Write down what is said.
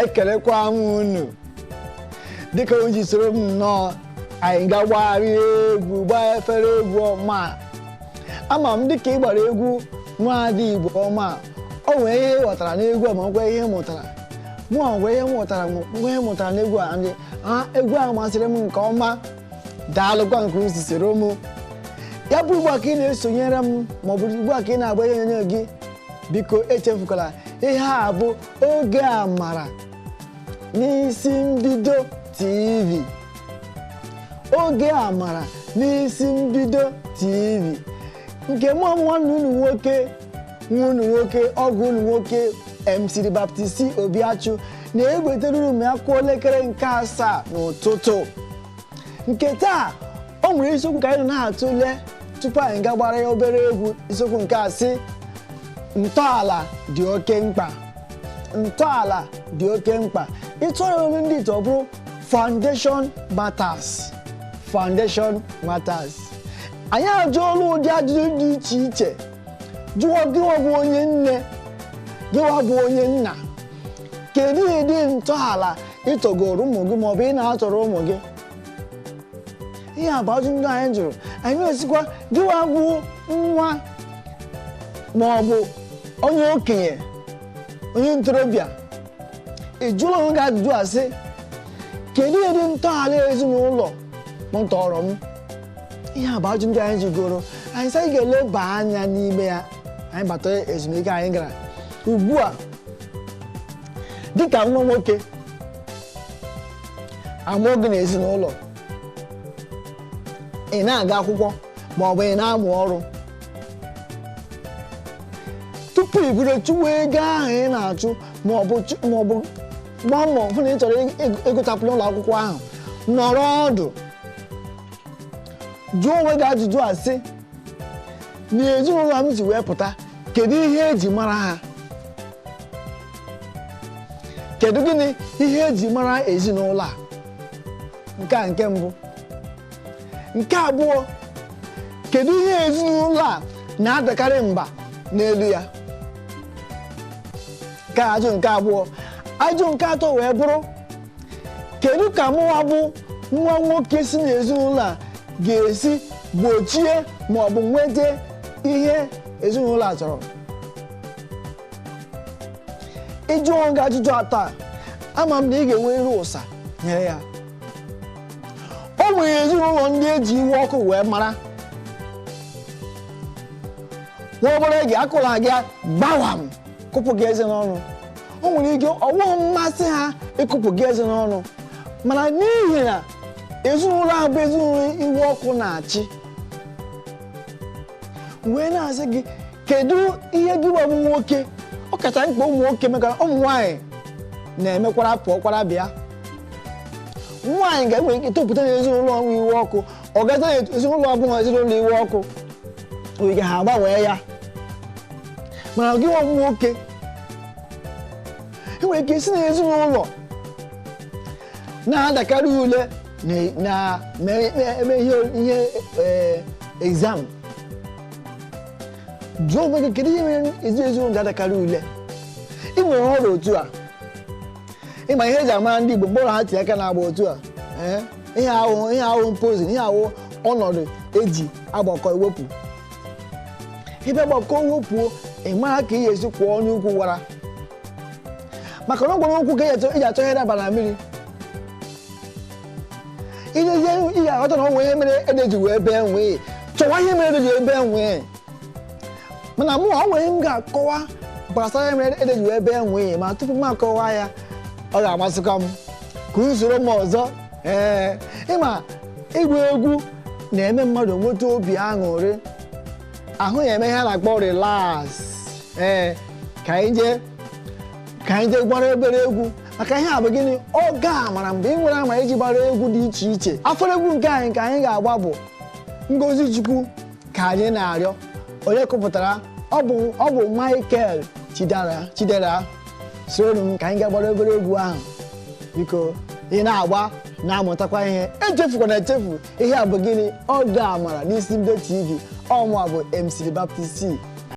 ekelekwa m unu dịka onye soro m nnọọ anyị ga-agbagharị egwu gbaa efere egwu ọma ama m dịka ị gbara egwu Nwaada Igbo ọma o nwere ihe ghọtara n'egwu a ma nwekwa ihe mụtara mụ nwere ihe mụtara n'egwu a ndị egwu ahụ masịrị m nke ọma daalụkwa nke usi soro m ya bụ ugbu a ka ị na-esonyere m maọbụ ugbu a ka ị na-agba ihe onyonyo gị biko echefukwala ihe a bụ oge amara n'isi mbido TV oge amara n'isi mbido TV nke mụ nwanne unu nwoke ọgụ unu nwoke MC Baptist Obiachu na-ewetara unu akwụkwọ elekere nke 7 n'ụtụtụ nke taa o nwere isiokwu ka anyị na-atụle tupu anyị ga-gbara ya obere egwu isiokwu nke asị ntọala dị oke mkpa ntọala dị oke mkpa ịtụọrọ olu ndị ito bụrụ foundation matters anyị ajụọla ụdị ajụjụ dị iche iche jụọ gịwa bụ onye nne gịwa bụ onye nna kedu ụdị ntọala ịtọgoro ụmụ gị maọbụ ị na-atọrọ ụmụ gị ihe a bụ ajụjụ ndị anyị jụrụ anyị na-esikwa gịwa bụ nwa maọbụ onye okenye onye ntorobịa ejụla onwe gị ajụjụ asị kedu ụdị ntọala ezinụlọ m tọrọ m ihe a bụ ajụjụ ndị anyị jigoro anyị sị anyị ga-eleba anya n'ime ya anyị bata ezumike anyị gara ugbu a dịka nwa nwoke amụọ gị n'ezinụlọ ị na-aga akwụkwọ maọbụ ị na-amụ ọrụ tupu i bido chụwa ego ahụ ị na-achụ maọbụ gbaa mbọ hụ na ị chọrọ ịgụtapụ n'ụlọ akwụkwọ ahụ nọrọ ọdụ jụọ onwe gị ajụjụ asị n'ezinụlọ m si wee pụta kedu ihe eji mara ha kedu gịnị ihe eji mara ezinụlọ a nke mbụ nke abụọ kedu ihe ezinụlọ a na-adakarị mba n'elu ya ka ajụ nke abụọ ajụ nke atọ wee bụrụ kedu ka mụwa bụ nwa nwoke si n'ezinụlọ a ga-esi gbochie maọbụ nweta ihe ezinụlọ a chọrọ ịjụ gị ajụjụ atọ a ama m na ị ga-enwe iru ụsa nyere ya o nwere ezinụlọ ndị eji iwe ọkụ wee mara nwa obere gị akụla gị gbawam kụpụ gị eze n'ọnụ o nwere ike ọwụghị mmasị ha ịkụpụ gị eze n'ọnụ mana n'ihi na ezinụlọ ahụ bụ ezinụlọ iwe ọkụ na-achị wee na-asị gị kedu ihe gị bụ nwoke ọ kacha mkpa ụmụ nwoke mekara ụmụ nwaanyị na-emekwara pụọkwara bịa nwaanyị ga-enwe ike topụta n'ezinụlọ ọnwụ iwe ọkụ ọ gaza ezinụlọ ọbụla ezinụlọ iwe ọkụ oge ha agbanwee ya mana gị nwa nwoke enwere ike isi n'ezinụlọ na-adakarị ule na-eme ihe exam jụọ onwe gị kedu ihe mere ezinụlọ ga-adakarị ule ị nwere ọrụ otu a ịma ihe eji amara ndị Igbo mgbe ụlọ ha tinye aka na-agba otu a ihe ahụ mpozin ihe ahụ ọnọdụ eji agbakọ iwepụ ebe gbakọ wepụo ị mara ka ị ga-esi kwụọ onye ukwu wara maka na ọ gwara okwu ka iji achọ ihe daba na mmiri ijezie ị ga-aghọta na ọ nwee ihe mere ede ji wee bee nwee chọwa ihe mere ede ji wee bee nwee mana mụ ọ nwere m ga-akọwa gbasara ihe mere ede ji wee bee nwee ma tupu m akọwa ya ọ ga-amasịkwa m ka usoro m ọzọ ịma ịgba egwu na-eme mmadụ nweta obi aṅụrị ahụ ya eme ihe a na-akpọ relax ka anyị jee gbara obere egwu maka ihe a bụ gịnị oge amara mgbe ị nwere amara iji gbara egwu dị iche iche afọrọ egwu nke anyị ka anyị ga-agba bụ Ngozi Chukwu ka anyị na-arịọ onye kụpụtara ọ bụ Michael Chidera soro m ka anyị ga-agbara obere egwu ahụ biko ị na-agba na-amụtakwa ihe echefukwana echefu ihe a bụ gịnị oge amara n'isi mbido TV ọmụ bụ MC Baptist